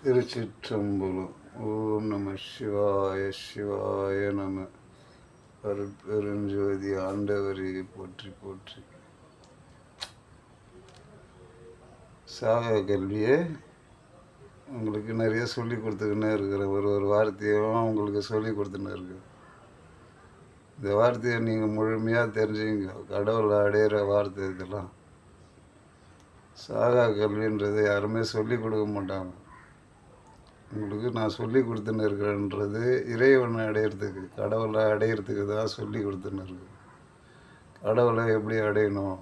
திருச்சிற்றம்பலம். ஓம் நம சிவாய சிவாய நம. அருட்பெருஞ்சோதி ஆண்டவரை போற்றி போற்றி. சாக கல்வியை உங்களுக்கு நிறைய சொல்லி கொடுத்துக்கின்னே இருக்கிற ஒரு வார்த்தையும் உங்களுக்கு சொல்லி கொடுத்துன்னு இருக்கு. இந்த வார்த்தையை நீங்கள் முழுமையாக தெரிஞ்சுங்க. கடவுளை அடையிற வார்த்தை இதெல்லாம். சாகா கல்வின்றது யாருமே சொல்லி கொடுக்க மாட்டாங்க. உங்களுக்கு நான் சொல்லி கொடுத்துன்னு இருக்கிறேன்றது இறைவனை அடையிறதுக்கு, கடவுளை அடையிறதுக்கு தான் சொல்லி கொடுத்துன்னு இருக்கு. கடவுளை எப்படி அடையணும்,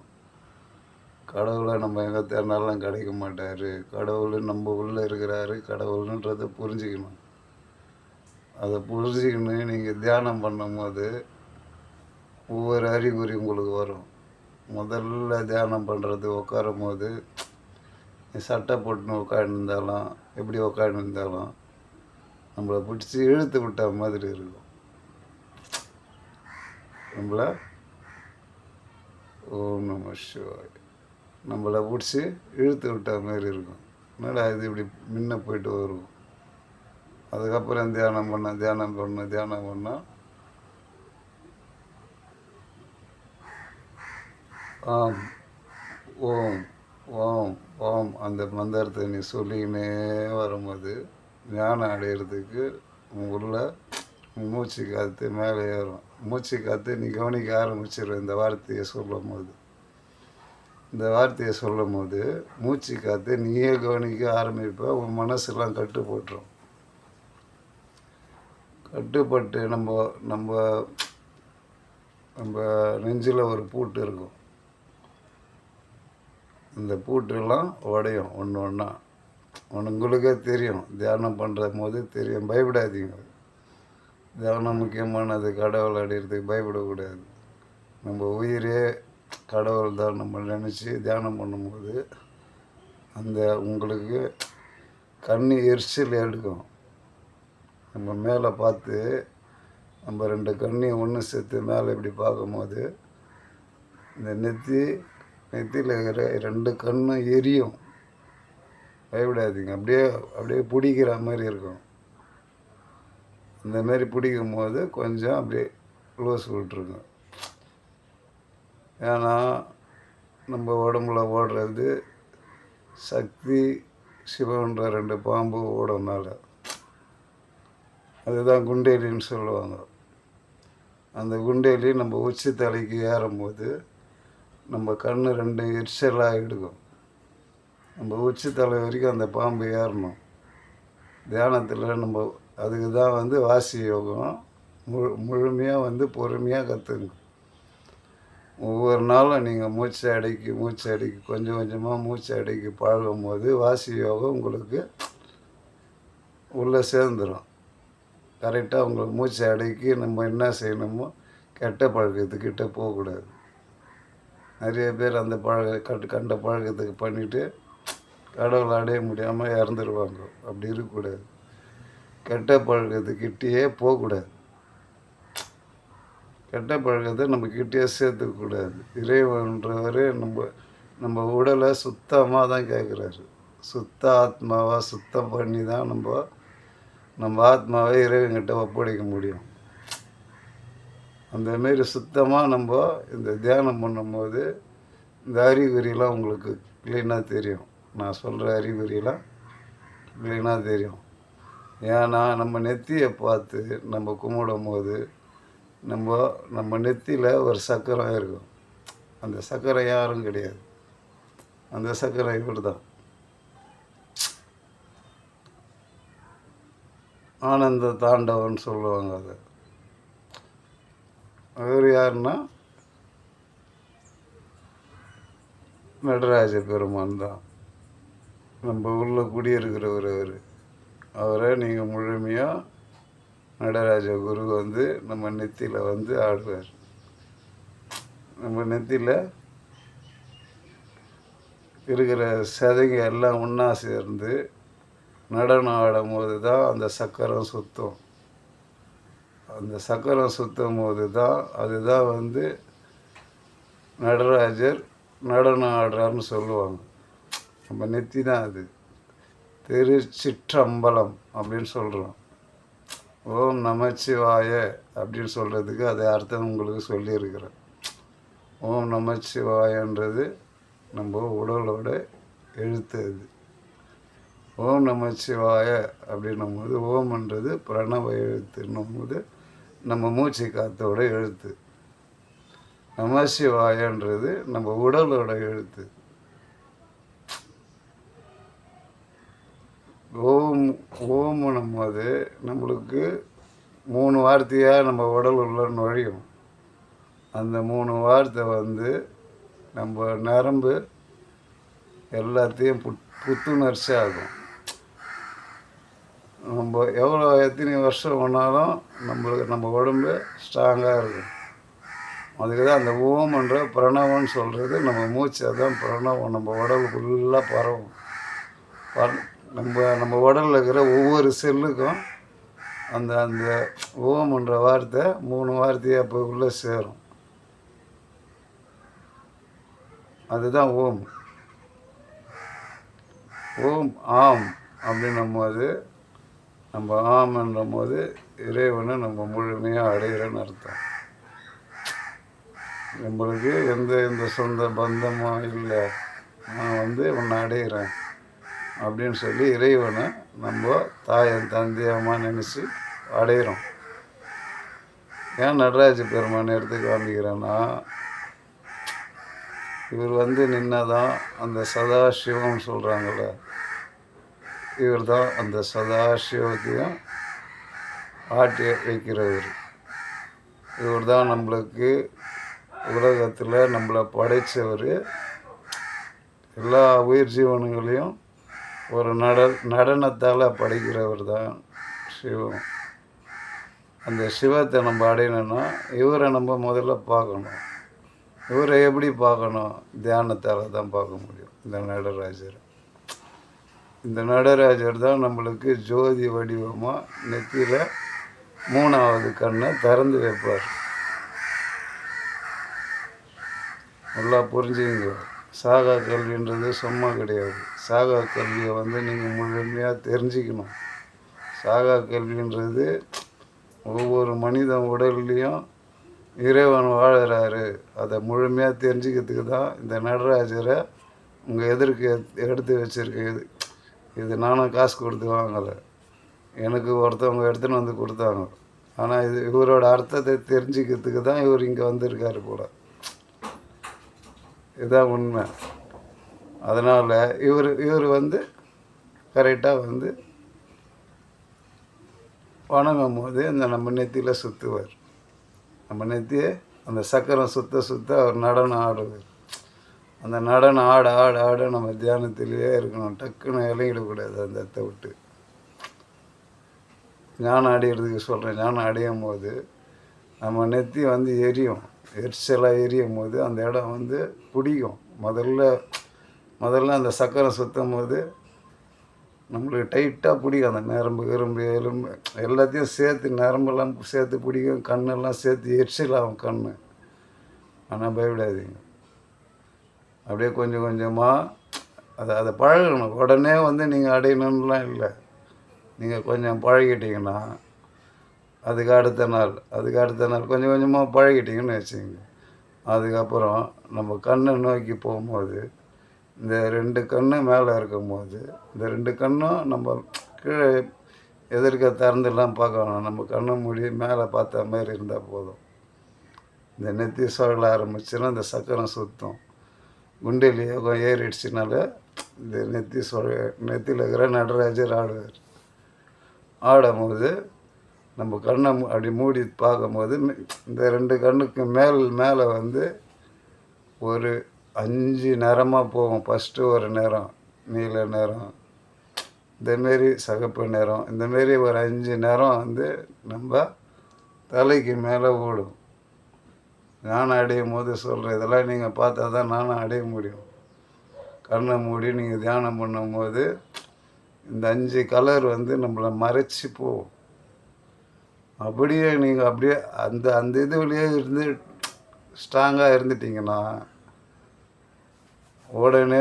கடவுளை நம்ம எங்கே தேர்னாலும் கிடைக்க மாட்டார், கடவுள் நம்ம உள்ளே இருக்கிறாரு, கடவுள்ன்றதை புரிஞ்சுக்கணும். அதை புரிஞ்சுக்கணும். நீங்கள் தியானம் பண்ணும்போது ஒவ்வொரு அறிகுறி உங்களுக்கு வரும். முதல்ல தியானம் பண்ணுறது உட்காரும் போது சட்டை போட்டுன்னு உட்காந்துருந்தாலும் எப்படி உட்காந்துருந்தாலும் நம்மளை பிடிச்சி இழுத்து விட்ட மாதிரி இருக்கும். நம்மளை ஓம் நம சிவாய் நம்மளை பிடிச்சி இழுத்து விட்ட மாதிரி இருக்கும். என்னடா இது இப்படி முன்ன போயிட்டு வரும். அதுக்கப்புறம் தியானம் பண்ண ஆம் ஓம் ஓம் ஓம் அந்த மந்திரத்தை நீ சொல்லிக்கினே வரும்போது ஞானம் அடையிறதுக்கு உள்ள மூச்சு காற்று மேலே ஏறும். மூச்சு காற்று நீ கவனிக்க ஆரம்பிச்சிடும். இந்த வார்த்தையை சொல்லும் போது மூச்சு காற்று நீயே கவனிக்க ஆரம்பிப்ப. உன் மனசெல்லாம் கட்டுப்பட்டுரும். கட்டுப்பட்டு நம்ம நம்ம நம்ம நெஞ்சில் ஒரு பூட்டு இருக்கும். இந்த பூட்டெல்லாம் உடையும் ஒன்று ஒன்றா. உங்களுக்கே தெரியும். தியானம் பண்ணுற போது தெரியும். பயப்படாதீங்க. தியானம் முக்கியமானது. கடவுள் அடையிறதுக்கு பயப்படக்கூடாது. நம்ம உயிரே கடவுள் தான் நம்ம நினச்சி தியானம் பண்ணும்போது அந்த உங்களுக்கு கண்ணு எரிச்சல் எடுக்கும். நம்ம மேலே பார்த்து நம்ம ரெண்டு கண்ணையும் ஒன்று சேர்த்து மேலே இப்படி பார்க்கும்போது இந்த நெத்தியில் இருக்கிற ரெண்டு கண்ணும் எரியும். பயப்படாதீங்க. அப்படியே பிடிக்கிற மாதிரி இருக்கும். அந்தமாரி பிடிக்கும் போது கொஞ்சம் அப்படியே க்ளோஸ் விட்டுருங்க. ஏன்னா நம்ம உடம்புல ஓடுறது சக்தி சிவன்ற ரெண்டு பாம்பு ஓடும் மேலே. அதுதான் குண்டேலின்னு சொல்லுவாங்க. அந்த குண்டேலி நம்ம உச்சி தலைக்கு ஏறும்போது நம்ம கண் ரெண்டு எரிச்சலாக எடுக்கும். நம்ம உச்சி தலை வரைக்கும் அந்த பாம்பு ஏறணும். தியானத்தில் நம்ம அதுக்கு தான் வாசி யோகம் முழுமையாக பொறுமையாக கற்றுங்க. ஒவ்வொரு நாளும் நீங்கள் மூச்சை அடக்கி கொஞ்சம் கொஞ்சமாக மூச்சை அடக்கி பழகும் போது வாசி யோகம் உங்களுக்கு உள்ளே சேர்ந்துடும். கரெக்டாக உங்களுக்கு மூச்சை அடக்கி நம்ம என்ன செய்யணுமோ கெட்ட பழக்கத்துக்கிட்ட போகக்கூடாது. நிறைய பேர் அந்த கண்ட பழக்கத்துக்கு பண்ணிவிட்டு கடவுளை அடைய முடியாமல் இறந்துடுவாங்க. அப்படி இருக்கக்கூடாது. கெட்ட பழக்கத்துக்கிட்டேயே போகக்கூடாது. கெட்ட பழக்கத்தை நம்ம கிட்டேயே சேர்த்துக்கூடாது. இறைவன்றவரே நம்ம உடலை சுத்தமாக தான் கேட்குறாரு. சுத்த ஆத்மாவாக சுத்தம் பண்ணி தான் நம்ம ஆத்மாவை இறைவன்கிட்ட ஒப்படைக்க முடியும். அந்தமாரி சுத்தமாக நம்ம இந்த தியானம் பண்ணும்போது இந்த அறிகுறியெல்லாம் உங்களுக்கு க்ளீனாக தெரியும். நான் சொல்கிற அறிகுறியெல்லாம் க்ளீனாக தெரியும். ஏன்னா நம்ம நெத்தியை பார்த்து நம்ம கும்பிடும் போது நம்ம நெத்தியில் ஒரு சக்கரம் இருக்கும். அந்த சக்கரை யாரும் கிடையாது. அந்த சக்கரை இவர் தான். ஆனந்த தாண்டவன் சொல்லுவாங்க. அவர் யாருன்னா நடராஜ பெருமான் தான். நம்ம உள்ள குடியிருக்கிறவர் அவரை நீங்கள் முழுமையாக நடராஜ குரு நம்ம நெத்தியில் ஆடுவார். நம்ம நெத்தியில் இருக்கிற சதைங்க எல்லாம் ஒன்றா சேர்ந்து நடனம் ஆடும் போது தான் அந்த சக்கரம் சுத்தம். அந்த சக்கரம் சுத்தும் போது தான் அதுதான் நடராஜர் நடனம் ஆடுறாருன்னு சொல்லுவாங்க. நம்ம நெத்தி தான் அது. திருச்சிற்றம்பலம் அப்படின்னு சொல்கிறோம். ஓம் நமச்சிவாய அப்படின்னு சொல்கிறதுக்கு அதை அர்த்தம் உங்களுக்கு சொல்லியிருக்கிறேன். ஓம் நமச்சிவாயன்றது நம்ம உடலோட எழுத்து. அது ஓம் நமச்சிவாய அப்படின்னும் போது ஓம்ன்றது பிரணவ எழுத்துன்னும் போது நம்ம மூச்சு காத்தோட எழுத்து. நமசிவாயன்றது நம்ம உடலோட எழுத்து. ஓம்னும் போது நம்மளுக்கு 3 வார்த்தையாக நம்ம உடல் உள்ள நுழையும். அந்த 3 வார்த்தை நம்ம நரம்பு எல்லாத்தையும் புத்துணர்ச்சி ஆகும். நம்ம எத்தனை வருஷம் பண்ணாலும் நம்ம உடம்பு ஸ்ட்ராங்காக இருக்கும். அதுக்கு தான் அந்த ஓம்ன்ற பிரணவம்னு சொல்கிறது. நம்ம மூச்சு அதான் பிரணவம். நம்ம உடல் ஃபுல்லாக பரவும். நம்ம உடலில் இருக்கிற ஒவ்வொரு செல்லுக்கும் அந்த அந்த ஓம்ன்ற வார்த்தை 3 வார்த்தையாக அப்போ உள்ளே சேரும். அதுதான் ஓம். ஓம் ஆம் அப்படின்னும் போது நம்ம ஆம்ன்றும் போது இறைவனை நம்ம முழுமையாக அடைகிறோன்னு அர்த்தம். நம்மளுக்கு எந்த சொந்த பந்தமும் இல்லை, நான் உன்னை அடைகிறேன் அப்படின்னு சொல்லி இறைவனை நம்ம தாயன் தந்தையம்மா நினச்சி அடைகிறோம். ஏன் நடராஜ பெருமான் எடுத்து காமிக்கிறேன்னா, இவர் நின்னதான் அந்த சதாசிவம் சொல்கிறாங்கள, இவர் தான் அந்த சதாசிவத்தையும் ஆட்டி வைக்கிறவர். இவர் தான் நம்மளுக்கு உலகத்தில் நம்மளை படைத்தவர். எல்லா உயிர் ஜீவன்களையும் ஒரு நடனத்தால் படைக்கிறவர் தான் சிவம். அந்த சிவத்தை நம்ம அடையணும்னா இவரை நம்ம முதல்ல பார்க்கணும். இவரை எப்படி பார்க்கணும்? தியானத்தால் தான் பார்க்க முடியும். இந்த நடராஜர் தான் நம்மளுக்கு ஜோதி வடிவமாக நெத்தியில் 3வது கண்ணை திறந்து வைப்பார். நல்லா புரிஞ்சுங்க. சாகா கல்வின்றது சும்மா கிடையாது. சாகா கல்வியை நீங்கள் முழுமையாக தெரிஞ்சுக்கணும். சாகா கல்வின்றது ஒவ்வொரு மனித உடல்லையும் இறைவன் வாழறாரு. அதை முழுமையாக தெரிஞ்சுக்கிறதுக்கு தான் இந்த நடராஜரை உங்கள் எதிர்க்கு எடுத்து வச்சுருக்கு. இது நானும் காசு கொடுத்து வாங்கலை, எனக்கு ஒருத்தவங்க எடுத்துன்னு கொடுத்தாங்க. ஆனால் இவரோட அர்த்தத்தை தெரிஞ்சுக்கிறதுக்கு தான் இவர் இங்கே வந்திருக்காரு போல. இதுதான் உண்மை. அதனால் இவர் கரெக்டாக வணங்கும் போது நம்ம நெத்தியில் சுற்றுவார். நம்ம நெத்தியை அந்த சக்கரம் சுத்த அவர் நடனம் ஆடுவார். அந்த நடனம் ஆட நம்ம தியானத்திலேயே இருக்கணும். டக்குன்னு இறங்கிடக்கூடாது அந்த இடத்த விட்டு. ஞானம் அடையிறதுக்கு சொல்கிறேன். ஞானம் அடையும் போது நம்ம நெத்தி எரியும். எரிச்சலாக எரியும் போது அந்த இடம் பிடிக்கும். முதல்ல அந்த சக்கரம் சுற்றும் போது நம்மளுக்கு டைட்டாக பிடிக்கும். அந்த நரம்பு எலும்பு எல்லாத்தையும் சேர்த்து, நரம்பெல்லாம் சேர்த்து பிடிக்கும். கண்ணெல்லாம் சேர்த்து எரிச்சலாகும் கண். ஆனால் பயப்படாதீங்க. அப்படியே கொஞ்சம் கொஞ்சமாக அதை பழகணும். உடனே நீங்கள் அடையணும்லாம் இல்லை. நீங்கள் கொஞ்சம் பழகிட்டீங்கன்னா அதுக்கு அடுத்த நாள் கொஞ்சம் கொஞ்சமாக பழகிட்டீங்கன்னு வச்சுக்கோங்க. அதுக்கப்புறம் நம்ம கண்ணை நோக்கி போகும்போது இந்த 2 கண்ணு மேலே இருக்கும்போது இந்த 2 கண்ணும் நம்ம கீழே எதிர்க்க திறந்துலாம் பார்க்கணும். நம்ம கண்ணு மூடி மேலே பார்த்த மாதிரி இருந்தால் போதும். இந்த நெத்தி சுழல ஆரம்பிச்சுன்னா இந்த சக்கரம் சுற்றும். குண்டலி யோகம் ஏறிடுச்சுனால இந்த நெத்தியில் இருக்கிற நடராஜர் ஆடுவார். ஆடும்போது நம்ம கண்ணை அப்படி மூடி பார்க்கும்போது இந்த 2 கண்ணுக்கு மேலே ஒரு 5 நிறமாக போகும். ஃபஸ்ட்டு ஒரு நிறம் நீல நிறம், இந்தமாரி சிகப்பு நிறம், இந்தமாரி ஒரு 5 நிறம் நம்ம தலைக்கு மேலே ஓடும். ஞானம் அடையும் போது சொல்கிறேன். இதெல்லாம் நீங்கள் பார்த்தா தான் நானும் அடைய முடியும். கண்ணை மூடி நீங்கள் தியானம் பண்ணும்போது இந்த 5 கலர் நம்மளை மறைச்சி போகும். அப்படியே நீங்கள் அந்த இதுலேயே ஸ்ட்ராங்காக இருந்துட்டிங்கன்னா உடனே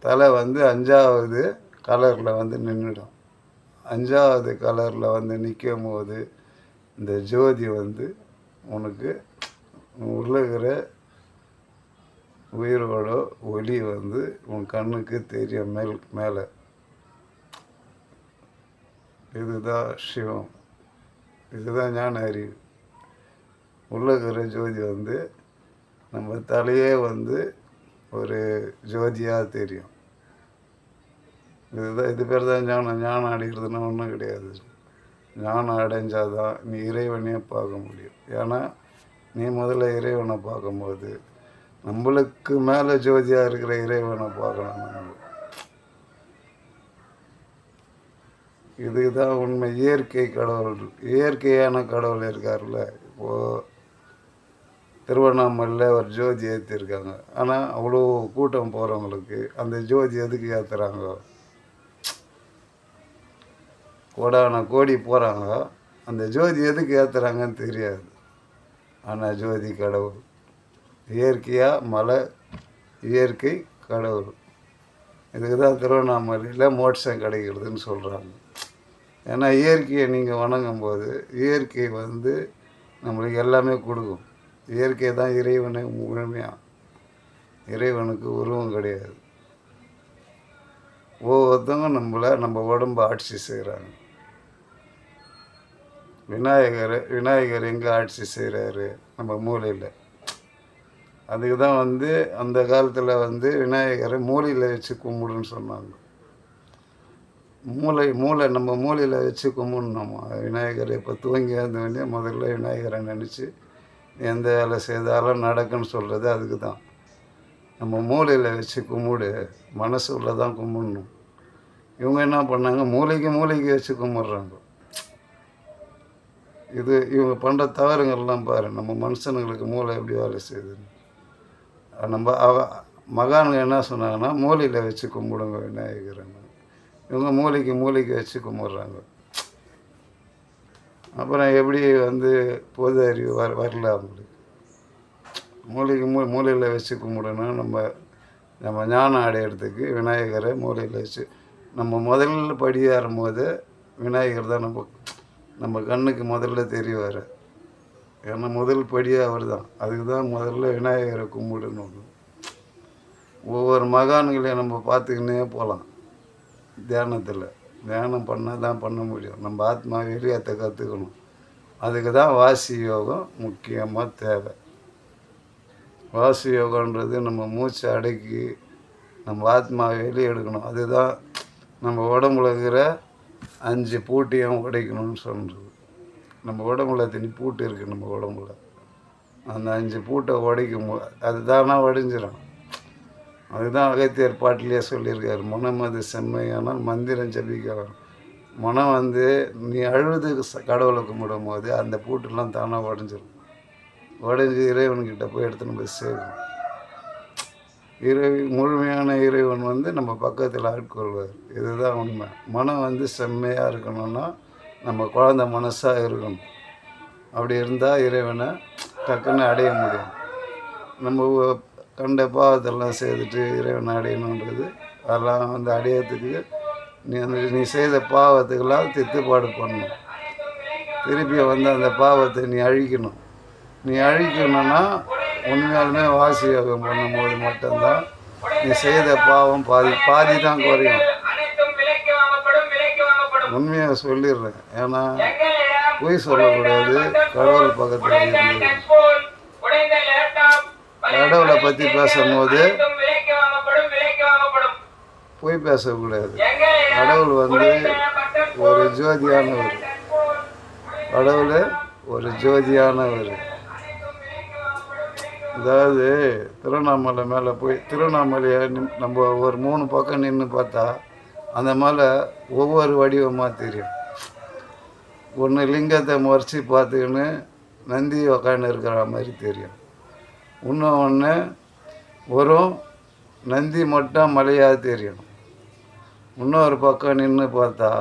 தலை வந்து 5வது கலரில் வந்து நின்றுடும். 5வது கலரில் வந்து நிற்கும் போது இந்த ஜோதி வந்து உனக்கு உள்ள இருக்கிற உயிரோட ஒளி வந்து உன் கண்ணுக்கு தெரியும் மேலே. இதுதான் சிவம், இதுதான் ஞான அறிவு. உள்ள இருக்கிற ஜோதி வந்து நம்ம தலையே வந்து ஒரு ஜோதியாக தெரியும். இது பேர் தான் ஞானம். ஞானம் அடைகிறதுனா ஒன்றும் கிடையாது. ஞானம் அடைஞ்சாதான் நீ இறைவனையே பார்க்க முடியும். ஏன்னா நீ முதல்ல இறைவனை பார்க்கும்போது நம்மளுக்கு மேலே ஜோதியாக இருக்கிற இறைவனை பார்க்கணும் நம்ம. இதுதான் உண்மை. இயற்கை கடவுள், இயற்கையான கடவுள் இருக்கார்ல. இப்போது திருவண்ணாமலையில் ஒரு ஜோதி ஏற்றிருக்காங்க. ஆனால் அவ்வளோ கூட்டம் போகிறவங்களுக்கு அந்த ஜோதி எதுக்கு ஏற்றுறாங்க? கோடான கோடி போகிறாங்க, அந்த ஜோதி எதுக்கு ஏற்றுறாங்கன்னு தெரியாது. ஆனால் ஜோதி கடவுள். இயற்கையாக மலை, இயற்கை கடவுள். இதுக்கு தான் திருவண்ணாமலையில் மோட்சம் கிடைக்கிறதுன்னு சொல்கிறாங்க. ஏன்னா இயற்கையை நீங்கள் வணங்கும் போது இயற்கை வந்து நம்மளுக்கு எல்லாமே கொடுக்கும். இயற்கை தான் இறைவனை முழுமையாக. இறைவனுக்கு உருவம் கிடையாது. ஒவ்வொருத்தவங்க நம்ம உடம்பை ஆட்சி செய்கிறாங்க. விநாயகர் எங்கே ஆட்சி செய்கிறாரு? நம்ம மூளையில். அதுக்கு தான் வந்து அந்த காலத்தில் வந்து விநாயகரை மூளையில் வச்சு கும்பிடுன்னு சொன்னாங்க. மூளை நம்ம மூளையில் வச்சு கும்பிடணும். விநாயகரை இப்போ தூங்கி வந்தவொடனே முதல்ல விநாயகரை நினச்சி எந்த வேலை செய்தாலும் நடக்குன்னு சொல்கிறது அதுக்கு தான். நம்ம மூளையில் வச்சு கும்பிடு, மனசு உள்ள தான் கும்பிடணும். இவங்க என்ன பண்ணாங்க, மூளைக்கு வச்சு கும்பிட்றாங்க. இவங்க பண்ணுற தவறுங்கள்லாம் பாரு. நம்ம மனுஷனுங்களுக்கு மூளை எப்படி வேலை செய்யுதுன்னு. நம்ம மகான்கள் என்ன சொன்னாங்கன்னா, மூளையில் வச்சு கும்பிடுங்க விநாயகர்னு. இவங்க மூளைக்கு வச்சு கும்பிட்றாங்க. அப்புறம் எப்படி வந்து பொது அறிவு வரல அவங்களுக்கு? மூளையில் வச்சு கும்பிடணும். நம்ம ஞானம் அடையிறதுக்கு விநாயகரை மூளையில் வச்சு நம்ம முதல்ல படி ஏறும்போது விநாயகர் தான் நம்ம கண்ணுக்கு முதல்ல தெரிவார். ஏன்னா முதல் படியாக அவர் தான். அதுக்கு தான் முதல்ல விநாயகரை கும்பிடணும். ஒவ்வொரு மகான்களையும் நம்ம பார்த்துக்கினே போகலாம். தியானம் பண்ணால் தான் பண்ண முடியும். நம்ம ஆத்மா வெளியேற்ற கற்றுக்கணும். அதுக்கு தான் வாசி யோகம் முக்கியமாக தேவை. வாசி யோகன்றது நம்ம மூச்சை அடக்கி நம்ம ஆத்மாவை வெளியே எடுக்கணும். அதுதான் நம்ம உடம்புல இருக்கிற 5 பூட்டையும் உடைக்கணும்னு சொல்கிறது. நம்ம உடம்புல பூட்டு இருக்குது. நம்ம உடம்புல அந்த 5 பூட்டை உடைக்கும் போது அது தானா உடைஞ்சிடும். அதுதான் அகத்தியர் பாட்டிலேயே சொல்லியிருக்காரு, மனமது செம்மையானால் மந்திரம் ஜபிக்க. மனம் வந்து நீ அழுது கடவுளை கும்பிடும் போது அந்த பூட்டெல்லாம் தானாக உடஞ்சிடும். உடஞ்சி இறைவன்கிட்ட போய் எடுத்துன்னு போய் சேரும். முழுமையான இறைவன் வந்து நம்ம பக்கத்தில் ஆட்கொள்வார். இதுதான் உண்மை. மனம் வந்து செம்மையாக இருக்கணும்னா நம்ம குழந்தை மனசாக இருக்கணும். அப்படி இருந்தால் இறைவனை டக்குன்னு அடைய முடியும். நம்ம கண்ட பாவத்தெல்லாம் செய்துட்டு இறைவனை அடையணுன்றது அதெல்லாம் வந்து அடையிறதுக்கு நீ செய்த பாவத்துக்கெல்லாம் திட்டுப்பாடு பண்ணணும். திருப்பி வந்து அந்த பாவத்தை நீ அழிக்கணும். நீ அழிக்கணும்னா உண்மையாலுமே வாசி யோகம் பண்ணும்போது மட்டும்தான் நீ செய்த பாவம் பாதி தான் குறையும். உண்மையாக சொல்லிடுறேன். ஏன்னா பொய் சொல்லக்கூடாது. கடவுள் பக்கத்தில் இருந்து கடவுளை பற்றி பேசும்போது பொய் பேசக்கூடாது. கடவுள் வந்து ஒரு ஜோதியானவர். கடவுள் ஒரு ஜோதியானவர். அதாவது திருவண்ணாமலை மேலே போய் திருவண்ணாமலையை நம்ம ஒரு 3 பக்கம் நின்று பார்த்தா அந்த மேலே ஒவ்வொரு வடிவமாக தெரியும். ஒன்று லிங்கத்தை முறைச்சி பார்த்துக்கின்னு நந்தி உக்காந்து இருக்கிற மாதிரி தெரியும். இன்னொன்று வெறும் நந்தி மட்டும் மலையாக தெரியும். இன்னொரு பக்கம் நின்று பார்த்தா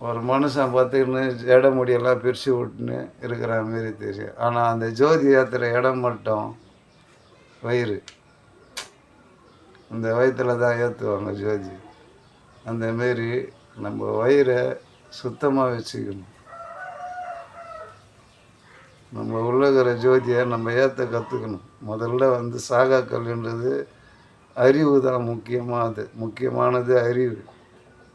ஒரு மனுஷன் பார்த்துக்கின்னு இட முடியெல்லாம் பிரித்து விட்டுன்னு இருக்கிற மாரி தெரியும். ஆனால் அந்த ஜோதி ஏற்றுற இடம் மட்டும் வயிறு. இந்த வயிற்றில் தான் ஏற்றுவாங்க ஜோதி. அந்தமாரி நம்ம வயிறை சுத்தமாக வச்சுக்கணும். நம்ம உள்ளகிற ஜோதியை நம்ம ஏற்ற கற்றுக்கணும். முதல்ல வந்து சாகா கல்வின்றது அறிவு தான் முக்கியமானது அறிவு.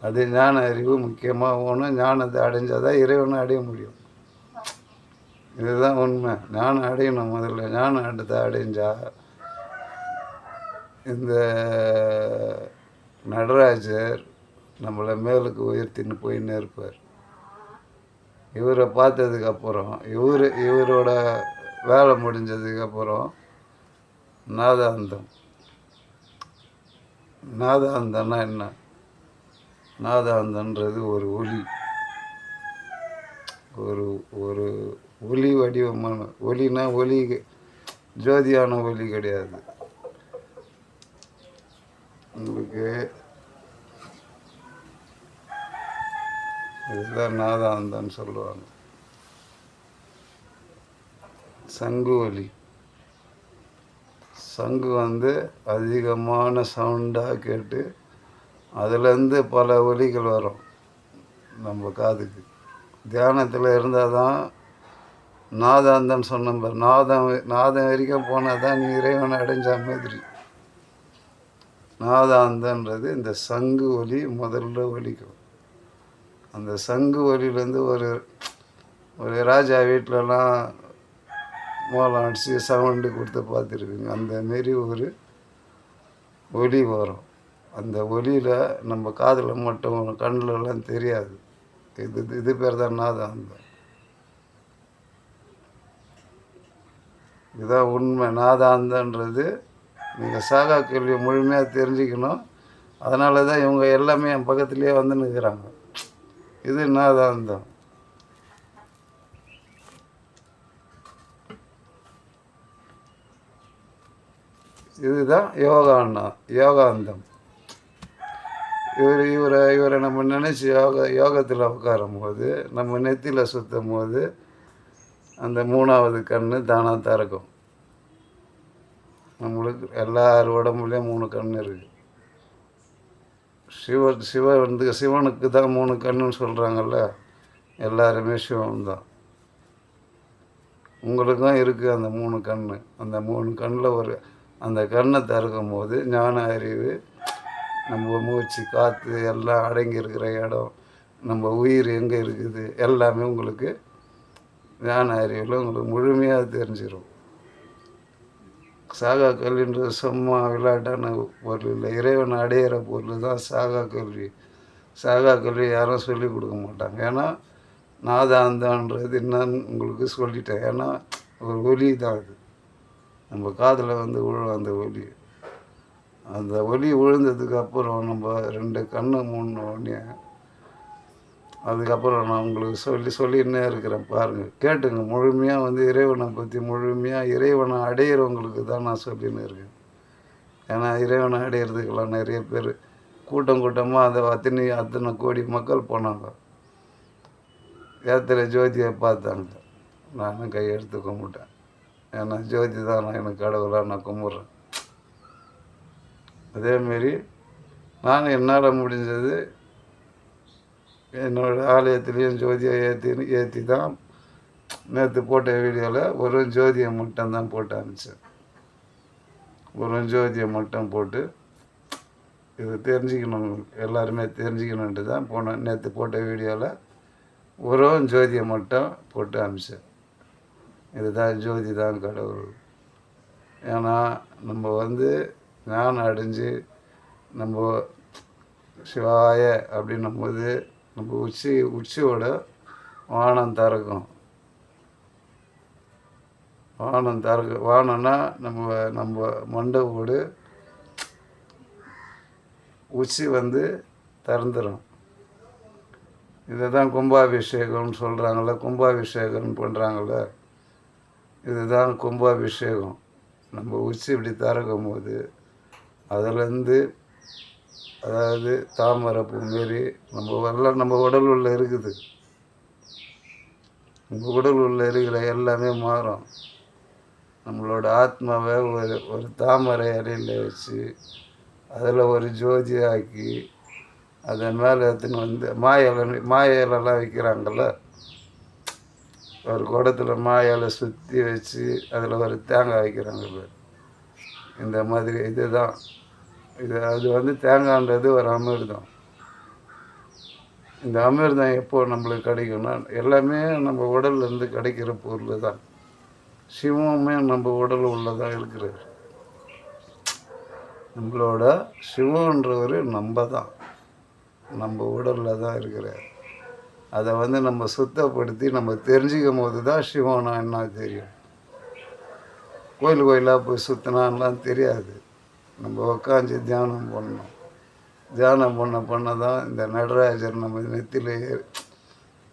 அது ஞான அறிவு முக்கியமாக ஒன்று. ஞானத்தை அடைஞ்சால் தான் இறைவனை அடைய முடியும். இதுதான் உண்மை. ஞானம் அடையணும். முதல்ல ஞானம் அடைஞ்சால் இந்த நடராஜர் நம்மளை மேலுக்கு உயர்த்தின்னு போயின்னு இருப்பார். இவரை பார்த்ததுக்கப்புறம் இவரோட வேலை முடிஞ்சதுக்கப்புறம் நாதாந்தம். நாதாந்தம்னா என்ன? நாதாந்தன்றது ஒரு ஒலி. ஒரு ஒலி வடிவமான ஒலினா ஒலி ஜோதியான ஒலி கிடையாது. உங்களுக்கு இதுதான் நாதாந்தன்னு சொல்லுவாங்க. சங்கு ஒலி. சங்கு வந்து அதிகமான சவுண்டாக கேட்டு அதுலேருந்து பல ஒலிகள் வரும் நம்ம காதுக்கு. தியானத்தில் இருந்தால் தான் நாதாந்தம் சொன்ன நாதம் வரைக்கும் போனால் தான் நீ இறைவனை அடைஞ்ச மாதிரி. நாதாந்தன்றது இந்த சங்கு ஒலி முதல்ல ஒலிக்கும். அந்த சங்கு ஒலியிலேருந்து ஒரு ராஜா வீட்டிலலாம் மோளம் அடித்து சவுண்டு கொடுத்து பார்த்துருக்குங்க. அந்தமாரி ஒரு ஒலி வரும். அந்த ஒலியில் நம்ம காதில் மட்டும் கண்ணிலலாம் தெரியாது. இது பேர் தான் நாதாந்தம். இதுதான் உண்மை. நாதாந்தன்றது நீங்கள் சாகா கேள்வியை முழுமையாக தெரிஞ்சுக்கணும். அதனால தான் இவங்க எல்லாமே என் பக்கத்துலேயே வந்து நிற்கிறாங்க. இது நாதாந்தம். இதுதான் யோகாந்தம். இவரை நம்ம நினச்சி யோகத்தில் உட்காரும் போது நம்ம நெத்தியில் சுற்றும் போது அந்த 3வது கண் தானாக திறக்கும். நம்மளுக்கு எல்லார் உடம்புலேயும் 3 கண் இருக்குது. சிவனுக்கு தான் 3 கண்ணுன்னு சொல்கிறாங்கல்ல. எல்லாருமே சிவன் தான். உங்களுக்கும் இருக்குது அந்த 3 கண். அந்த 3 கண்ணில் அந்த கண்ணை திறக்கும் போது ஞான அறிவு, நம்ம மூச்சு காற்று எல்லாம் அடங்கி இருக்கிற இடம், நம்ம உயிர் எங்கே இருக்குது எல்லாமே உங்களுக்கு ஞான அறிவில் உங்களுக்கு முழுமையாக தெரிஞ்சிடும். சாகா கல்வின்றது சும்மா விளையாட்டான பொருள் இல்லை. இறைவனை அடையிற பொருள் தான் சாகா கல்வி. சாகா கல்வி யாரும் சொல்லிக் கொடுக்க மாட்டாங்க. ஏன்னா நாதாந்தன்றது என்னன்னு உங்களுக்கு சொல்லிட்டேன். ஏன்னா ஒரு ஒலி தான் அது. நம்ம காதில் வந்து விழும் அந்த ஒலி. அந்த ஒலி விழுந்ததுக்கு அப்புறம் நம்ம 2 கண்ணு மூடினோடனே அதுக்கப்புறம் நான் உங்களுக்கு சொல்லின்னே இருக்கிறேன். பாருங்கள், கேட்டுங்க. முழுமையாக வந்து இறைவனை பற்றி முழுமையாக இறைவனை அடையிறவங்களுக்கு தான் நான் சொல்லின்னு இருக்கேன். ஏன்னா இறைவனை அடையிறதுக்கெல்லாம் நிறைய பேர் கூட்டமாக அத்தனை கோடி மக்கள் போனாங்க. ஏத்திர ஜோதியை பார்த்தாங்க. நானும் கையெடுத்து கும்பிட்டேன். ஏன்னா ஜோதி தான் எனக்கு கடவுளாக நான் கும்பிட்றேன். அதேமாரி நான் என்னால் முடிஞ்சது என்னோடய ஆலயத்துலேயும் ஜோதியை ஏற்றி தான் நேற்று போட்ட வீடியோவில் ஒரு ஜோதியை மட்டும் தான் போட்டு அனுப்பிச்சேன். ஒரு ஜோதியை மட்டும் போட்டு இது தெரிஞ்சுக்கணும், எல்லாருமே தெரிஞ்சுக்கணுன்ட்டு தான் நேற்று போட்ட வீடியோவில் ஒரு ஜோதியை மட்டும் போட்டு அனுப்பிச்சேன். இதுதான் ஜோதி தான் கடவுள். ஏன்னா நம்ம வந்து ஞானம் அடைஞ்சு நம்ம சிவாய அப்படின்னும் போது நம்ம உச்சியோட வானம் திறக்கும். வானம்னா நம்ம மண்டபோடு உச்சி வந்து திறந்துடும். இதை தான் கும்பாபிஷேகம்னு சொல்கிறாங்கள, கும்பாபிஷேகம் பண்ணுறாங்கள, இதுதான் கும்பாபிஷேகம். நம்ம உச்சி இப்படி திறக்கும் போது அதுலேருந்து, அதாவது தாமரை பூ மாரி நம்ம உடல் உள்ள இருக்குது. நம்ம உடல் உள்ள இருக்கிற எல்லாமே மாறும். நம்மளோட ஆத்மாவை ஒரு தாமரை இலையில் வச்சு அதில் ஒரு ஜோதி ஆக்கி அதன் மேலே எடுத்துன்னு வந்து மா இலைலாம் வைக்கிறாங்கள்ல, ஒரு குடத்துல மா இலை சுற்றி வச்சு அதில் ஒரு தேங்காய் வைக்கிறாங்கல்ல, இந்த மாதிரி இதுதான் அது வந்து தேங்காய்ன்றது ஒரு அமிர்தம். இந்த அமிர்தம் எப்போ நம்மளுக்கு கிடைக்கும்னா, எல்லாமே நம்ம உடல்லேருந்து கிடைக்கிற பொருள் தான். சிவமுமே நம்ம உடல் உள்ளதான் இருக்கிறார். நம்மளோட சிவன்றவர் நம்ம தான், நம்ம உடலில் தான் இருக்கிறார். அதை வந்து நம்ம சுத்தப்படுத்தி நம்ம தெரிஞ்சுக்கும் போது தான் சிவனா என்ன தெரியும். கோயிலாக போய் சுற்றினான்லாம் தெரியாது. நம்ம உக்காந்து தியானம் பண்ணணும். தியானம் பண்ண தான் இந்த நடராஜர் நம்ம நெத்திலேயே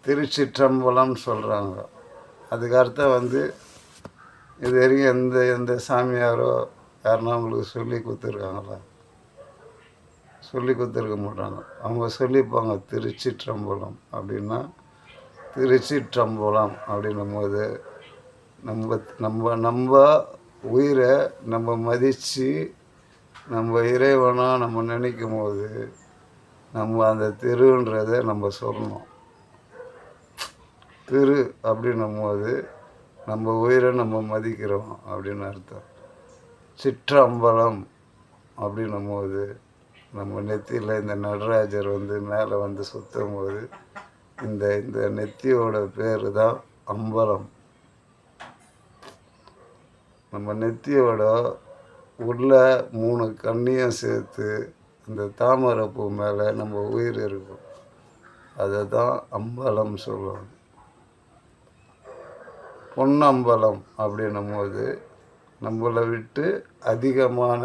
திருச்சிற்றம்பலம்னு சொல்கிறாங்க. அதுக்கு அர்த்தம் வந்து இது வரைக்கும் எந்த சாமியாரோ யாருன்னா அவங்களுக்கு சொல்லி கொடுத்துருக்காங்களா? சொல்லி கொடுத்துருக்க மாட்டாங்க. அவங்க சொல்லிப்பாங்க திருச்சிற்றம்பலம் அப்படின்னா, திருச்சிற்றம்பலம் அப்படின்னும் போது நம்ம நம்ம நம்ம உயிரை நம்ம மதித்து நம்ம இறைவனாக நம்ம நினைக்கும் போது நம்ம அந்த திருன்றதை நம்ம சொல்லணும். திரு அப்படின்னும் போது நம்ம உயிரை நம்ம மதிக்கிறோம் அப்படின்னு அர்த்தம். சிற்றம்பலம் அப்படின்னும் போது நம்ம நெத்தியில் இந்த நடராஜர் வந்து மேலே வந்து சுற்றும் போது இந்த இந்த நெத்தியோட பேர் தான் அம்பலம். நம்ம நெத்தியோட உள்ள 3 கண்ணியும் சேர்த்து இந்த தாமரைப்பூ மேலே நம்ம உயிர் இருக்கும். அதை தான் அம்பலம் சொல்லுவாங்க. பொன்னம்பலம் அப்படின்னும் போது நம்மளை விட்டு அதிகமான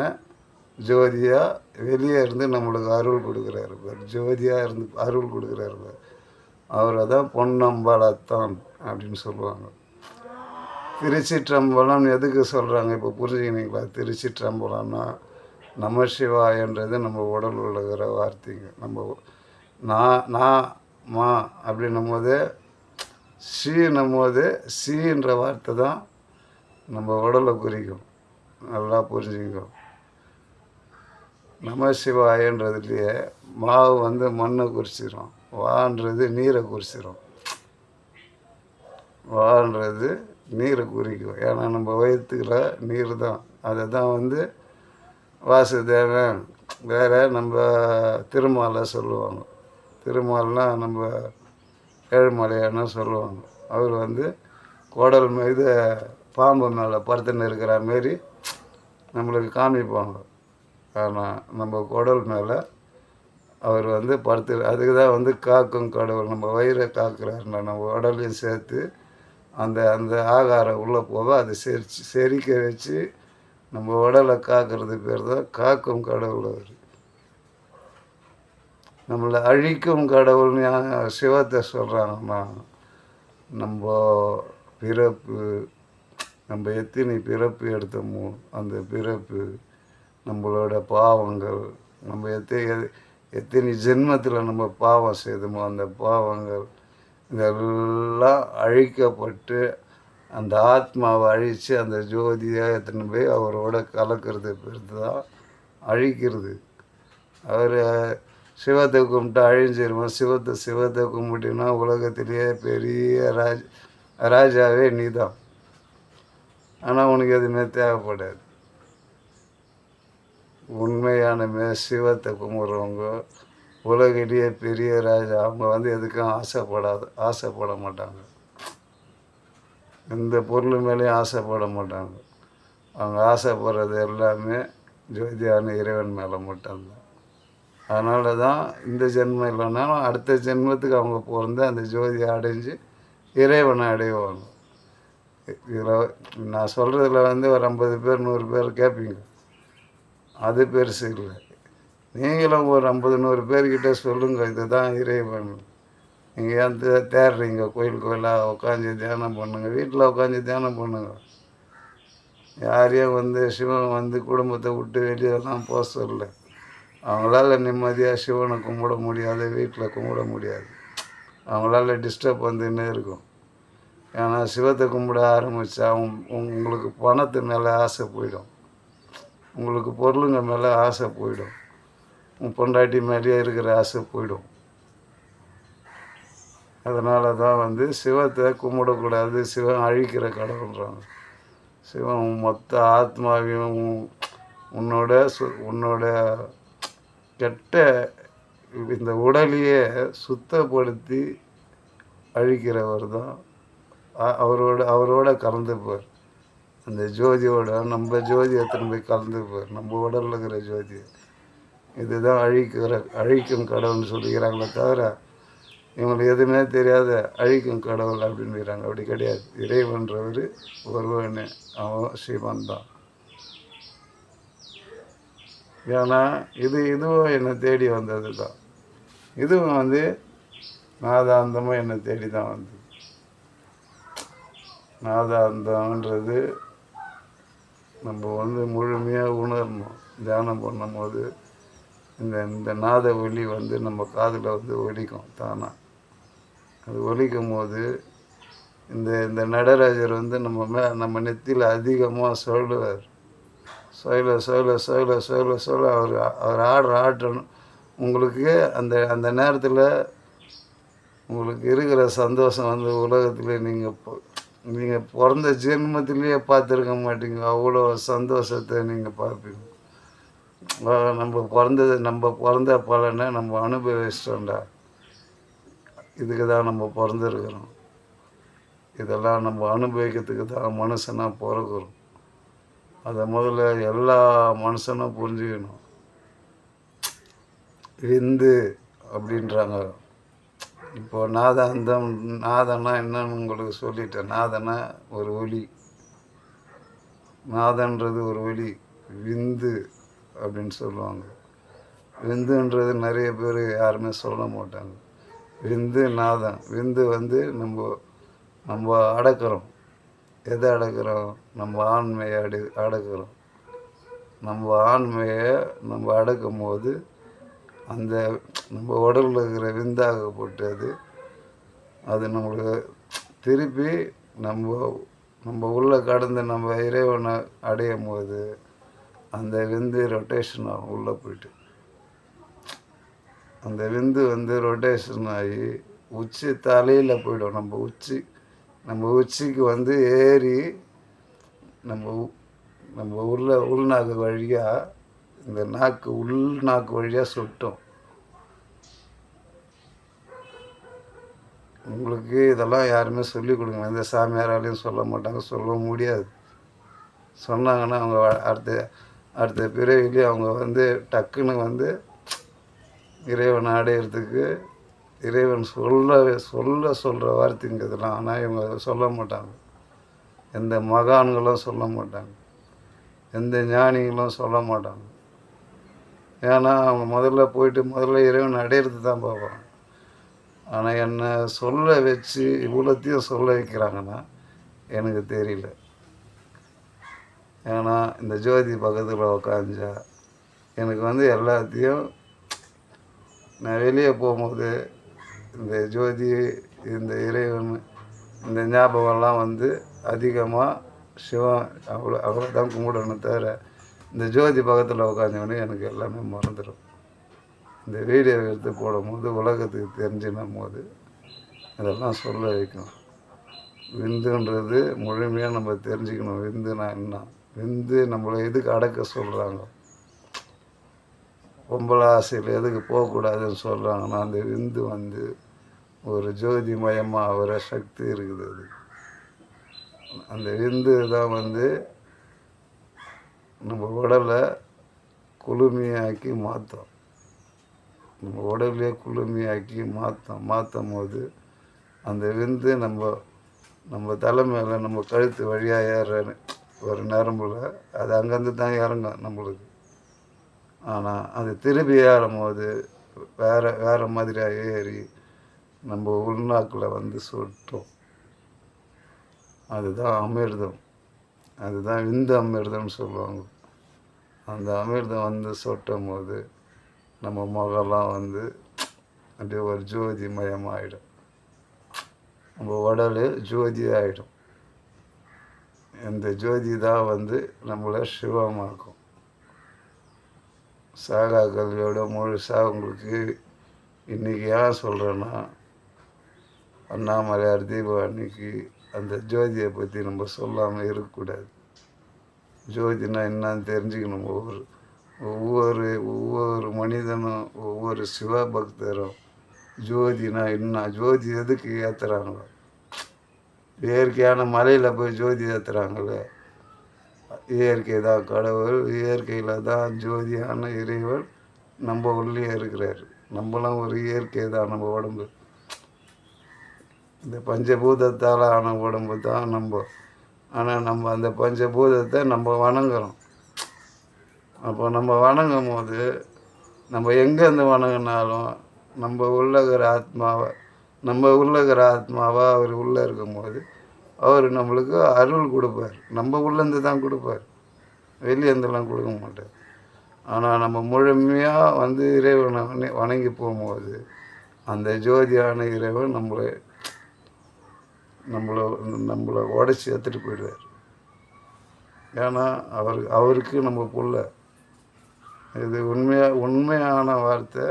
ஜோதியாக வெளியே இருந்து நம்மளுக்கு அருள் கொடுக்குறாரு பேர். ஜோதியாக இருந்து அருள் கொடுக்குறாரு பேர். அவரை தான் பொன்னம்பலத்தான் அப்படின்னு சொல்லுவாங்க. திருச்சிற்றம்பலம் எதுக்கு சொல்கிறாங்க இப்போ புரிஞ்சுக்கினீங்களா? திருச்சிற்றம்பலம்னா நமசிவாயன்றது நம்ம உடல் உள்ளகிற வார்த்தைங்க. நம்ம நான் மா அப்படின்னும் போது சீன்னும் போது சீன்ற வார்த்தை தான் நம்ம உடலை குறிக்கும். நல்லா புரிஞ்சுக்கோ. நமசிவாயன்றதுலேயே மாவு வந்து மண்ணை குறிச்சிடும், வான்றது நீரை குறிச்சிடும். வான்றது நீரை குறிக்கும். ஏன்னா நம்ம வயிற்றுல நீர் தான். அதை தான் வந்து வாசுதேவன் வேறு நம்ம திருமாலை சொல்லுவாங்க. திருமால்னால் நம்ம ஏழுமலையான்னு சொல்லுவாங்க. அவர் வந்து குடல் மீது பாம்பு மேலே படுத்துன்னு இருக்கிற மாரி நம்மளுக்கு காமிப்பாங்க. ஆனால் நம்ம குடல் மேலே அவர் வந்து அதுக்கு தான் வந்து காக்கும் கடவுள். நம்ம வயிறை காக்குறாருன்னா நம்ம உடலையும் சேர்த்து அந்த அந்த ஆகாரம் உள்ளே போக அதை செரிக்க வச்சு நம்ம உடலை காக்கிறது பேர் தான் காக்கும் கடவுள். அவர் நம்மளை அழிக்கும் கடவுள்னு சிவத்தை சொல்கிறாங்கன்னா, நம்ம பிறப்பு, நம்ம எத்தனை பிறப்பு எடுத்தோமோ அந்த பிறப்பு, நம்மளோட பாவங்கள், நம்ம எத்தனை ஜென்மத்தில் நம்ம பாவம் செய்தோமோ அந்த பாவங்கள் இதெல்லாம் அழிக்கப்பட்டு அந்த ஆத்மாவை அழித்து அந்த ஜோதியாக எத்தனை போய் அவரோட கலக்கிறது பேர் தான் அழிக்கிறது. அவர் சிவத்தை கும்பிட்டு அழிஞ்சிருவோம். சிவத்தை கும்பிட்டினா உலகத்திலேயே பெரிய ராஜாவே நீ தான். ஆனால் உனக்கு எதுவுமே தேவைப்படாது. உண்மையான சிவத்தை கும்பிட்றவங்க உலகிலேயே பெரிய ராஜா. அவங்க வந்து எதுக்கும் ஆசைப்பட மாட்டாங்க. எந்த பொருள் மேலேயும் ஆசைப்பட மாட்டாங்க. அவங்க ஆசைப்படுறது எல்லாமே ஜோதியான இறைவன் மேலே மட்டும்தான். அதனால தான் இந்த ஜென்மம் இல்லைனாலும் அடுத்த ஜென்மத்துக்கு அவங்க பிறந்து அந்த ஜோதியை அடைஞ்சு இறைவனை அடைவாங்க. இதில் நான் சொல்கிறதுல வந்து ஒரு 50 பேர் 100 பேர் கேட்பீங்க, அது பெருசு இல்லை. நீங்களும் ஒரு 50 100 பேர்கிட்ட சொல்லுங்கள், இதுதான் இறைவன். நீங்கள் ஏன் தேடுறீங்க? கோயிலாக உட்காந்து தியானம் பண்ணுங்கள், வீட்டில் உட்காந்து தியானம் பண்ணுங்கள். யாரையும் வந்து சிவன் வந்து குடும்பத்தை விட்டு வெளியெல்லாம் போக சொல்லலை. அவங்களால நிம்மதியாக சிவனை கும்பிட முடியாது, வீட்டில் கும்பிட முடியாது. அவங்களால டிஸ்டர்ப் வந்துன்னு இருக்கும். ஏன்னா சிவத்தை கும்பிட ஆரம்பித்தா உங்களுக்கு பணத்து மேலே ஆசை போயிடும். உங்களுக்கு பொருளுங்க மேலே ஆசை போயிடும். உன் பொண்டாட்டி மேலேயே இருக்கிற ஆசை போயிடும். அதனால தான் வந்து சிவத்தை கும்பிடக்கூடாது. சிவன் அழிக்கிற கடவுள்ன்றாங்க. சிவன் மொத்த ஆத்மாவையும் உன்னோட கெட்ட இந்த உடலையே சுத்தப்படுத்தி அழிக்கிறவர் தான். அவரோட கலந்துப்பார். அந்த ஜோதியோட நம்ம ஜோதி எத்தனை போய் கலந்துப்பார், நம்ம உடலில் இருக்கிற ஜோதி. இதுதான் அழிக்கும் கடவுள்னு சொல்லிக்கிறாங்களே தவிர இவங்களுக்கு எதுவுமே தெரியாத அழிக்கும் கடவுள் அப்படின்னுறாங்க. அப்படி கிடையாது. இறைவன்றவர் ஒருவனே, அவன் சிவன் தான். ஏன்னா இதுவும் என்னை தேடி வந்தது தான். இதுவும் வந்து நாதாந்தமும் என்னை தேடி தான் வந்தது. நாதாந்தம்ன்றது நம்ம வந்து முழுமையாக உணரணும். தியானம் பண்ணும்போது இந்த நாத ஒலி வந்து நம்ம காதில் வந்து ஒலிக்கும் தானாக. அது ஒலிக்கும் போது இந்த நடராஜர் வந்து நம்ம நெத்தியில் அதிகமாக சொல்லுவார். சொல்ல அவர் ஆடுறணும். உங்களுக்கு அந்த நேரத்தில் உங்களுக்கு இருக்கிற சந்தோஷம் வந்து உலகத்தில் நீங்கள் பிறந்த ஜென்மத்திலேயே பார்த்துருக்க மாட்டீங்க. அவ்வளோ சந்தோஷத்தை நீங்கள் பார்ப்பீங்க. நம்ம பிறந்த பலனை நம்ம அனுபவிச்சிட்டோம்டா. இதுக்கு தான் நம்ம பிறந்திருக்கிறோம். இதெல்லாம் நம்ம அனுபவிக்கிறதுக்கு தான் மனுஷனாக பிறக்கிறோம். அதை முதல்ல எல்லா மனுஷனும் புரிஞ்சுக்கணும். விந்து அப்படின்றாங்க. இப்போ நாதன்னா என்னன்னு உங்களுக்கு சொல்லிட்டேன். நாதன்னா ஒரு ஒலி. நாதன்றது ஒரு ஒலி. விந்து அப்படின்னு சொல்லுவாங்க. விந்துன்றது நிறைய பேர் யாருமே சொல்ல மாட்டாங்க. விந்து நாதம். விந்து வந்து நம்ம அடக்கிறோம். எதை அடக்கிறோம்? நம்ம ஆண்மையை அடக்கிறோம். நம்ம ஆண்மையை நம்ம அடக்கும் போது அந்த நம்ம உடலில் இருக்கிற விந்தாகப்பட்டது அது நம்மளுக்கு திருப்பி நம்ம உள்ளே கடந்து நம்ம இறைவனை அடையும் போது அந்த விந்து ரொட்டேஷன் ஆகும். உள்ளே போயிட்டு அந்த விந்து வந்து ரொட்டேஷன் ஆகி உச்சி தலையில் போயிடும். நம்ம உச்சிக்கு வந்து ஏறி நம்ம உள்நாக்கு வழியாக இந்த உள்நாக்கு வழியாக சுட்டும். உங்களுக்கு இதெல்லாம் யாருமே சொல்லிக் கொடுங்க. எந்த சாமியாராலையும் சொல்ல மாட்டாங்க, சொல்ல முடியாது. சொன்னாங்கன்னா அவங்க அடுத்த பிறவிலேயே அவங்க வந்து டக்குன்னு வந்து இறைவனை அடையிறதுக்கு இறைவன் சொல்கிற வார்த்தைங்க இதெல்லாம். ஆனால் இவங்க சொல்ல மாட்டாங்க. எந்த மகான்களும் சொல்ல மாட்டாங்க. எந்த ஞானிகளும் சொல்ல மாட்டாங்க. ஏன்னா அவங்க முதல்ல இறைவன் அடையிறது தான் பார்ப்பாங்க. ஆனால் என்னை சொல்ல வச்சு இவ்வளோத்தையும் சொல்ல வைக்கிறாங்கன்னா எனக்கு தெரியல. ஏன்னா இந்த ஜோதி பக்கத்தில் உக்காந்தா எனக்கு வந்து எல்லாத்தையும் நான் வெளியே போகும்போது இந்த ஜோதி, இந்த இறைவன், இந்த ஞாபகம்லாம் வந்து அதிகமாக சிவன் அவ்வளோதான் கும்பிடணும். தவிர இந்த ஜோதி பக்கத்தில் உட்காந்தவொடனே எனக்கு எல்லாமே மறந்துடும். இந்த வீடியோ எடுத்து போடும்போது உலகத்துக்கு தெரிஞ்சினும் போது இதெல்லாம் சொல்ல வைக்கும். விந்துன்றது முழுமையாக நம்ம தெரிஞ்சுக்கணும். விந்துனா என்ன? விந்து நம்மளை எதுக்கு அடக்க சொல்கிறாங்க? பொம்பளை ஆசையில் எதுக்கு போகக்கூடாதுன்னு சொல்கிறாங்கன்னா அந்த விந்து வந்து ஒரு ஜோதிமயமாக ஆகிற சக்தி இருக்குது. அது அந்த விந்து தான் வந்து நம்ம உடலை குளுமையாக்கி மாற்றும். நம்ம உடலையே குளுமையாக்கி மாற்றும் போது அந்த விந்து நம்ம தலை மேலே நம்ம கழுத்து வழியாக ஏற ஒரு நரம்பில் அது அங்கேருந்து தான் இறங்கும் நம்மளுக்கு. ஆனால் அது திருப்பி ஏறும்போது வேறு மாதிரியாக ஏறி நம்ம உள்நாக்கில் வந்து சுட்டும். அதுதான் அமிர்தம். அதுதான் விந்து அமிர்தம்னு சொல்லுவாங்க. அந்த அமிர்தம் வந்து சொட்டும் போது நம்ம முகலாம் வந்து அப்படியே ஒரு ஜோதி மயமாகிடும். நம்ம உடல் ஜோதி ஆகிடும். இந்த ஜோதி தான் வந்து நம்மளை சிவமாக்கும். சாகா கல்வியோட முழுசாக உங்களுக்கு இன்றைக்கி ஏன் சொல்கிறேன்னா, அண்ணாமலையார் தீபம் அன்னைக்கு அந்த ஜோதியை பற்றி நம்ம சொல்லாமல் இருக்கக்கூடாது. ஜோதினா என்னன்னு தெரிஞ்சுக்கணும். ஒவ்வொரு ஒவ்வொரு மனிதனும், ஒவ்வொரு சிவபக்தரும் ஜோதினா என்ன, ஜோதி எதுக்கு ஏற்றுறாங்களோ, இயற்கையான மலையில் போய் ஜோதி ஏற்றுறாங்களே, இயற்கை தான் கடவுள், இயற்கையில் தான் ஜோதியான இறைவன் நம்ம உள்ளே இருக்கிறார். நம்மளாம் ஒரு இயற்கை தான். நம்ம உடம்பு இந்த பஞ்சபூதத்தால் ஆன உடம்பு தான் நம்ம. ஆனால் நம்ம அந்த பஞ்சபூதத்தை நம்ம வணங்குறோம். அப்போ நம்ம வணங்கும் போது நம்ம எங்கேருந்து வணங்கினாலும் நம்ம உள்ளகிற ஆத்மாவை அவர் உள்ளே இருக்கும்போது அவர் நம்மளுக்கு அருள் கொடுப்பார். நம்ம உள்ளேருந்து தான் கொடுப்பார், வெளியேருந்துலாம் கொடுக்க மாட்டார். ஆனால் நம்ம முழுமையாக இறைவனை வணங்கி போகும்போது அந்த ஜோதியான இறைவன் நம்மளை உடச்சி எடுத்துகிட்டு போயிடுவார். ஏன்னா அவருக்கு நம்ம புள்ள. இது உண்மையான வார்த்தை.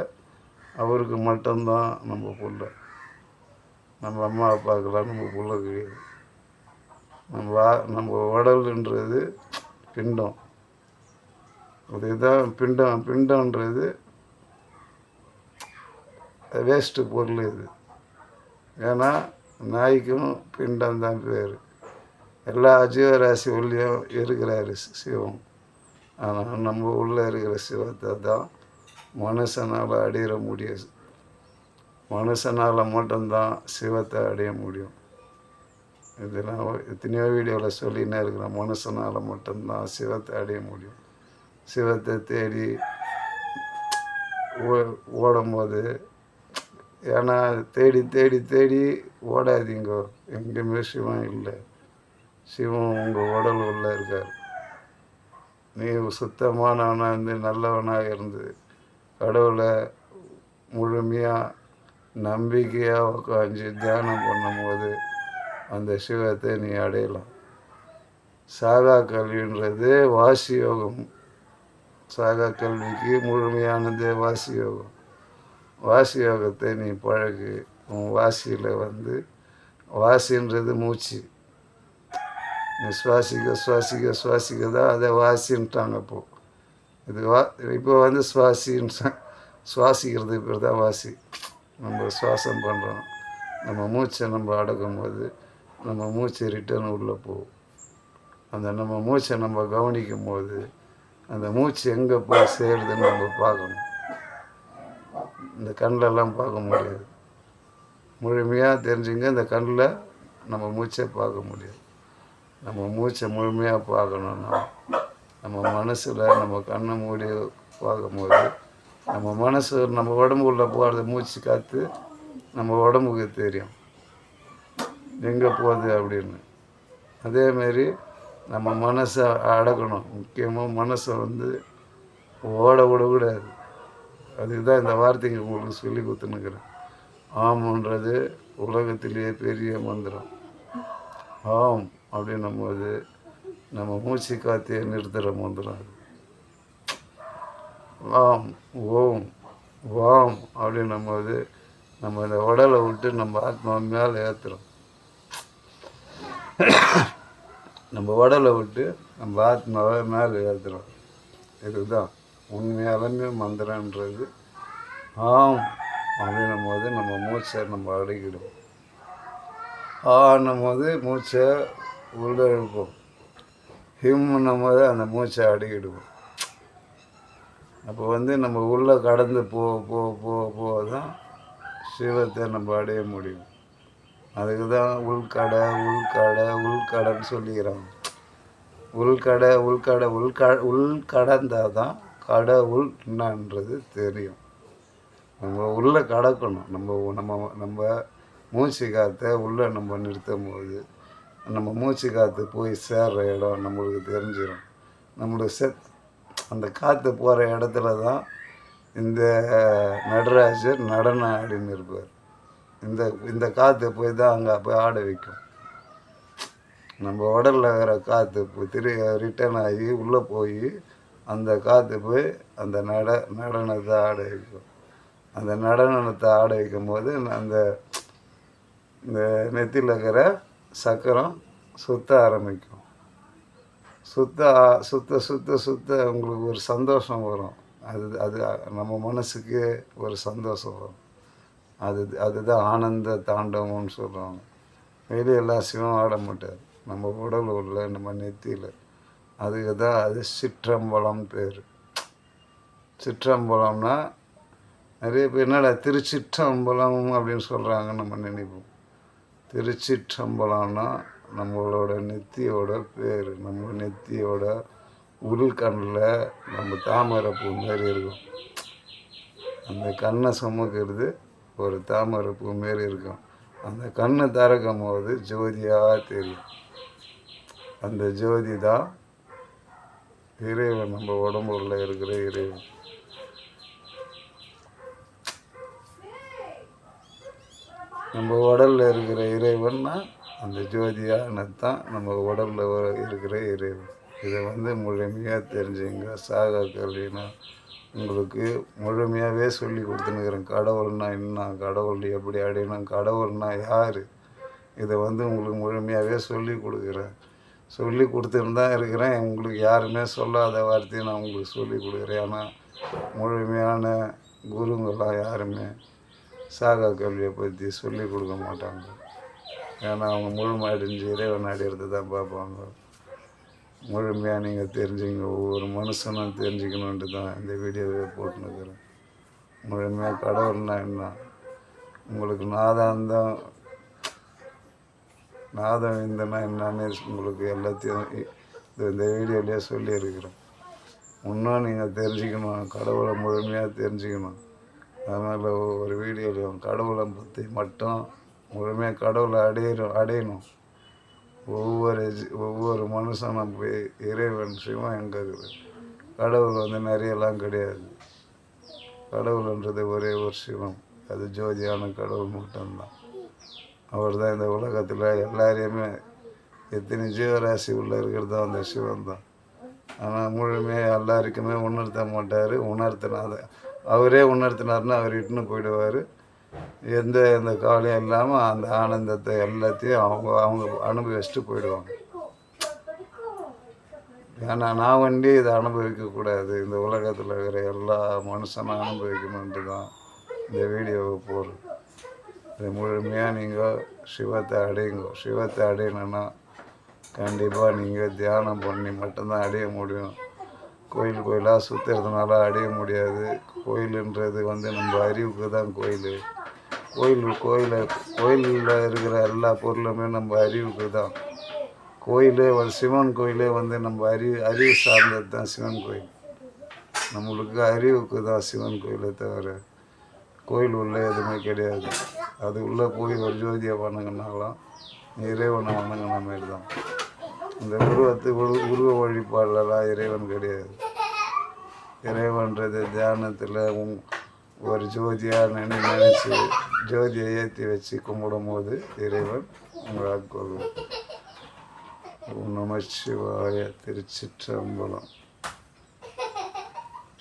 அவருக்கு மட்டும்தான் நம்ம புள்ள. நம்ம அம்மா அப்பாக்கெல்லாம் நம்ம புள்ள கிடையாது. நம்ம உடல்ன்றது பிண்டம். அதுதான் பிண்டம்ன்றது வேஸ்ட்டு பொருள் இது. ஏன்னா நாய்க்கும் பிண்டம் தான் பேர். எல்லா ஜீவராசி உள்ளேயும் இருக்கிறாரு சிவம். ஆனால் நம்ம உள்ளே இருக்கிற சிவத்தை தான் மனுஷனால் அடைய முடியாது. மனுஷனால் மட்டும்தான் சிவத்தை அடைய முடியும். இது நான் எத்தனையோ வீடியோவில் சொல்லினே இருக்கிறேன். மனுஷனால் மட்டும்தான் சிவத்தை அடைய முடியும். சிவத்தை தேடி ஓடும்போது, ஏன்னா தேடி தேடி தேடி ஓடாதீங்க. எங்கேயுமே சிவம் இல்லை. சிவம் உங்கள் உடல் உள்ளே இருக்கார். நீ சுத்தமானவனாக இருந்து நல்லவனாக இருந்து கடவுளை முழுமையாக நம்பிக்கையாக உட்காந்து தியானம் பண்ணும்போது அந்த சிவத்தை நீ அடையலாம். சாகா கல்வின்றது வாசி யோகம். சாகா கல்விக்கு முழுமையானது வாசி யோகம். வாசி யோகத்தை நீ பழகு. உன் வாசியில் வாசின்றது மூச்சு. நீ சுவாசிக்க தான் அதை வாசின்ட்டாங்க. இப்போ சுவாசிக்கிறதுக்கு பேர் தான் வாசி. நம்ம சுவாசம் பண்ணுறோம். நம்ம மூச்சை நம்ம அடக்கும்போது நம்ம மூச்சை ரிட்டர்ன் உள்ளே போகும். நம்ம மூச்சை நம்ம கவனிக்கும் போது அந்த மூச்சு எங்கே போய் சேருதுன்னு நம்ம பார்க்கணும். இந்த கண்ணிலெல்லாம் பார்க்க முடியாது. முழுமையாக தெரிஞ்சுங்க. இந்த கண்ணில் நம்ம மூச்சை பார்க்க முடியாது. நம்ம மூச்சை முழுமையாக பார்க்கணுன்னா நம்ம மனசில் நம்ம கண்ணை மூடி பார்க்கும்போது நம்ம உடம்புக்குள்ளே போகிறது மூச்சு காற்று நம்ம உடம்புக்கு தெரியும் எங்கே போகுது அப்படின்னு. அதேமாரி நம்ம மனசை அடக்கணும். முக்கியமாக மனசை ஓட விடக்கூடாது. அதுக்கு தான் இந்த வார்த்தைங்க உங்களுக்கு சொல்லி கொடுத்துன்னுக்கிறேன். ஆம்ன்றது உலகத்திலேயே பெரிய மந்திரம். ஆம் அப்படின்னும் போது நம்ம மூச்சு காற்றையே நிறுத்துகிற மந்திரம் அது. ஆம் ஓம் வாம் அப்படின்னும் போது நம்ம இந்த உடலை விட்டு நம்ம ஆத்மா மேலே ஏற்றுறோம். நம்ம உடலை விட்டு நம்ம ஆத்மாவை மேலே ஏற்றுறோம். இதுதான் உண்மையாலுமே மந்திரன்றது. ஆம் அப்படின்னும் போது நம்ம மூச்சை நம்ம அடக்கிடுவோம். ஆன்னும் போது மூச்சை உள்ளே இழுப்போம். ஹிம்னும் போது அந்த மூச்சை அடக்கிடுவோம். அப்போ நம்ம உள்ளே கடந்து போக தான் சிவத்தை நம்ம அடைய முடியும். அதுக்கு தான் உள்கடைன்னு சொல்லிக்கிறாங்க. உள்கடந்தால் தான் கடவுள் என்னன்றது தெரியும். நம்ம உள்ளே கடக்கணும். நம்ம மூச்சு காற்றை உள்ளே நம்ம நிறுத்தும் போது நம்ம மூச்சு காற்று போய் சேர்ற இடம் நம்மளுக்கு தெரிஞ்சிடும். நம்மளுக்கு அந்த காற்று போகிற இடத்துல தான் இந்த நடராஜர் நடனம் ஆடின்னு இருப்பார். இந்த காற்று போய் தான் அங்கே போய் ஆட வைக்கும். நம்ம உடலில் இருக்கிற காற்று ரிட்டர்ன் ஆகி உள்ளே போய் அந்த காற்று போய் அந்த நடனத்தை ஆட வைக்கும். அந்த நடனத்தை ஆட வைக்கும் போது அந்த இந்த நெத்தியில் இருக்கிற சக்கரம் சுற்ற ஆரம்பிக்கும். சுத்த சுத்த சுத்த சுத்த உங்களுக்கு ஒரு சந்தோஷம் வரும். அது நம்ம மனசுக்கு ஒரு சந்தோஷம் வரும். அதுதான் ஆனந்த தாண்டவம்னு சொல்லுவாங்க. வெளியெல்லாம் சிவம் ஆட மாட்டார், நம்ம உடல் உள்ள நம்ம நெத்தியில். அதுக்கு தான் அது சிற்றம்பலம் பேர். சிற்றம்பலம்னா நிறைய பேர் என்னடா திருச்சிற்றம்பலம் அப்படின்னு சொல்கிறாங்கன்னு நம்ம நினைப்போம். திருச்சிற்றம்பலம்னா நம்மளோட நெத்தியோட பேர். நம்ம நெத்தியோட உள்கண்ணில் நம்ம தாமரைப்பூ மாரி இருக்கும். அந்த கண்ணை சுமக்கிறது ஒரு தாமரைப்பூ மாரி இருக்கும். அந்த கண்ணை திறக்கும் போது ஜோதியாக தெரியும். அந்த ஜோதி தான் இறைவன், நம்ம உடம்புல இருக்கிற இறைவன். நம்ம உடலில் இருக்கிற இறைவன்னா அந்த ஜோதியானது தான் நம்ம உடலில் இருக்கிற இறைவன். இதை முழுமையாக தெரிஞ்சுங்க. சாகா கல்வினா உங்களுக்கு முழுமையாகவே சொல்லி கொடுத்துனுக்கிறேன். கடவுள்னா என்ன, கடவுள் எப்படி அடையணும், கடவுள்னா யார், இதை உங்களுக்கு முழுமையாகவே சொல்லி கொடுக்குறேன். சொல்லி கொடுத்துன்னு தான் இருக்கிறேன். உங்களுக்கு யாருமே சொல்லாத வார்த்தையை நான் உங்களுக்கு சொல்லி கொடுக்குறேன். ஆனால் முழுமையான குருங்களாம் யாருமே சாகா கல்வியை பற்றி சொல்லி கொடுக்க மாட்டாங்க. ஏன்னா அவங்க முழுமையடைஞ்சு இறைவன் அடையிறது தான் பார்ப்பாங்க. முழுமையாக நீங்கள் தெரிஞ்சுங்க. ஒவ்வொரு மனுஷனும் தெரிஞ்சுக்கணுன்ட்டு தான் இந்த வீடியோவே போட்டுன்னுக்கிறேன். முழுமையாக கடவுள்னா என்ன, உங்களுக்கு நாதம் இந்தனா என்னன்னு உங்களுக்கு எல்லாத்தையும் இந்த வீடியோலேயே சொல்லியிருக்கிறேன். இன்னும் நீங்கள் தெரிஞ்சுக்கணும், கடவுளை முழுமையாக தெரிஞ்சுக்கணும். அதனால் ஒவ்வொரு வீடியோலையும் கடவுளை பற்றி மட்டும் முழுமையாக கடவுளை அடையணும். ஒவ்வொரு மனுஷனும் போய் இறைவன் சிவம் எங்கே இருக்குது. கடவுள் நிறையெல்லாம் கிடையாது. கடவுள்ன்றது ஒரே ஒரு சிவம். அது ஜோதியான கடவுள் மட்டும்தான். அவர் தான் இந்த உலகத்தில் எல்லாரையுமே எத்தனை ஜீவராசி உள்ளே இருக்கிறது அந்த சிவன் தான். ஆனால் முழுமையாக எல்லாருக்குமே உணர்த்த மாட்டார். அவரே உணர்த்தினார்னா அவர் இட்டுன்னு போயிடுவார். எந்த கவலையும் இல்லாமல் அந்த ஆனந்தத்தை எல்லாத்தையும் அவங்க அனுபவிச்சுட்டு போயிடுவாங்க. ஏன்னா நான் இதை அனுபவிக்கக்கூடாது. இந்த உலகத்தில் இருக்கிற எல்லா மனுஷனும் அனுபவிக்கணுன்ட்டு தான் இந்த வீடியோவை போடுறேன். இது முழுமையாக நீங்கள் சிவத்தை அடையுங்க. சிவத்தை அடையணுன்னா கண்டிப்பாக நீங்கள் தியானம் பண்ணி மட்டும்தான் அடைய முடியும். கோயிலாக சுற்றுறதுனால அடைய முடியாது. கோயிலுன்றது நம்ம அறிவுக்கு தான் கோயில். கோயிலில் இருக்கிற எல்லா பொருளுமே நம்ம அறிவுக்கு தான். கோயிலே சிவன் கோயிலே நம்ம அறிவு சார்ந்தது தான் சிவன் கோயில். நம்மளுக்கு அறிவுக்கு தான் சிவன் கோயிலை தவிர கோயில் உள்ள எதுவுமே கிடையாது. அது உள்ளே போய் ஒரு ஜோதியை வணங்கினாலும் இறைவனை வணங்கின மாரி தான். இந்த உருவ வழிபாடெல்லாம் இறைவன் கிடையாது. இறைவன்றது தியானத்தில் ஒரு ஜோதியாக நினச்சி ஜோதியை ஏற்றி வச்சு கும்பிடும் போது இறைவன் உங்களை ஆட்கொள்ளும். ஓம் நம சிவாய. திருச்சிற்றம்பலம்.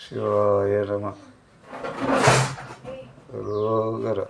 சிவாய நம. ரோகரா.